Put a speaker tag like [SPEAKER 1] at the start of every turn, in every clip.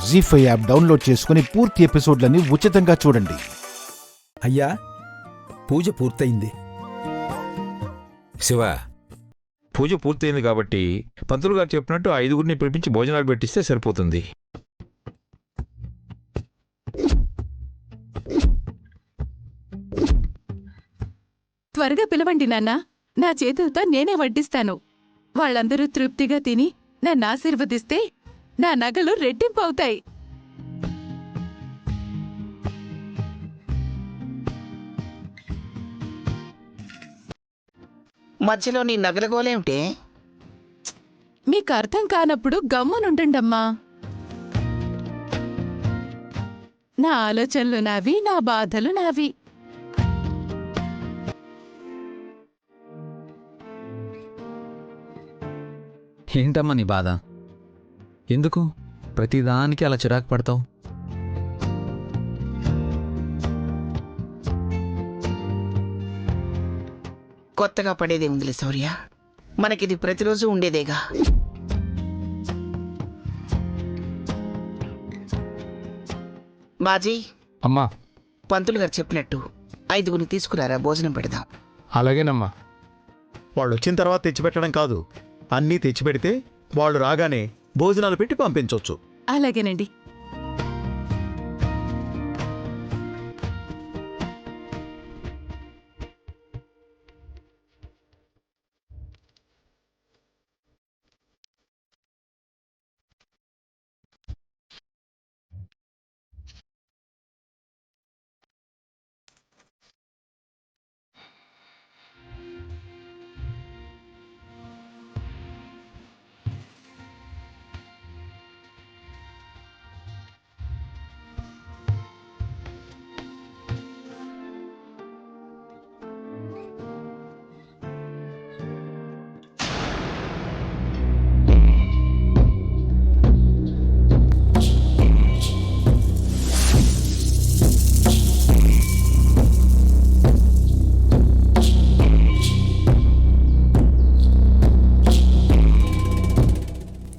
[SPEAKER 1] జీ5 app download చేసుకుని పూర్తి ఎపిసోడ్లని ఉచితంగా చూడండి.
[SPEAKER 2] అయ్యా, పూజ పూర్తయింది.
[SPEAKER 3] శివ, పూజ పూర్తయింది కాబట్టి పంతులు గారు చెప్పినట్టు 5గురిని పిలిపించి భోజనాలు పెట్టిస్తే సరిపోతుంది.
[SPEAKER 4] త్వరగా పిలవండి నాన్న. నా చేతులతో నేనే వడ్డిస్తాను. వాళ్ళందరూ తృప్తిగా తిని నన్ను ఆశీర్వదిస్తే నా నగలు రెట్టింపు అవుతాయి.
[SPEAKER 5] మధ్యలో నీ నగలగోలేమిటే?
[SPEAKER 4] మీకు అర్థం కానప్పుడు గమ్మునుండమ్మా. నా ఆలోచనలు నావి, నా బాధలు నావి.
[SPEAKER 6] ఏంటమ్మా నీ బాధ? ఎందుకు ప్రతిదానికి అలా చిరాకు పడతావు?
[SPEAKER 5] కొత్తగా పడేదే ఉందిలే శౌర్య, మనకిది ప్రతిరోజు ఉండేదేగా. బాజీ,
[SPEAKER 7] అమ్మా,
[SPEAKER 5] పంతులు గారు చెప్పినట్టు 5గురిని తీసుకురారా, భోజనం పెడదాం.
[SPEAKER 7] అలాగేనమ్మా. వాళ్ళు వచ్చిన తర్వాత తెచ్చిపెట్టడం కాదు, అన్నీ తెచ్చిపెడితే వాళ్ళు రాగానే భోజనాలు పెట్టి పంపించవచ్చు.
[SPEAKER 4] అలాగేనండి.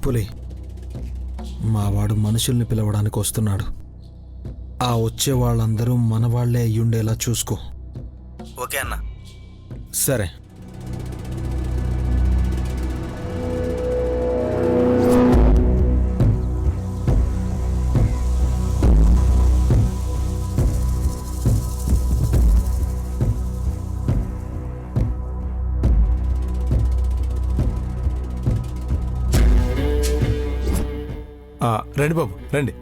[SPEAKER 2] పులి, మావాడు మనుషుల్ని పిలవడానికి వస్తున్నాడు. ఆ వచ్చే వాళ్ళందరూ మనవాళ్లే అయ్యుండేలా చూసుకో.
[SPEAKER 8] ఓకే అన్న.
[SPEAKER 2] సరే.
[SPEAKER 7] రండి బాబు, రండి.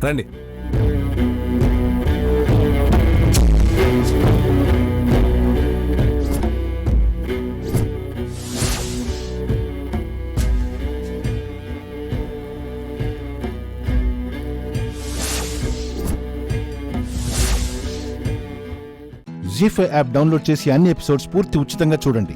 [SPEAKER 7] రండి.
[SPEAKER 1] జీ5 యాప్ డౌన్లోడ్ చేసి అన్ని ఎపిసోడ్స్ పూర్తి ఉచితంగా చూడండి.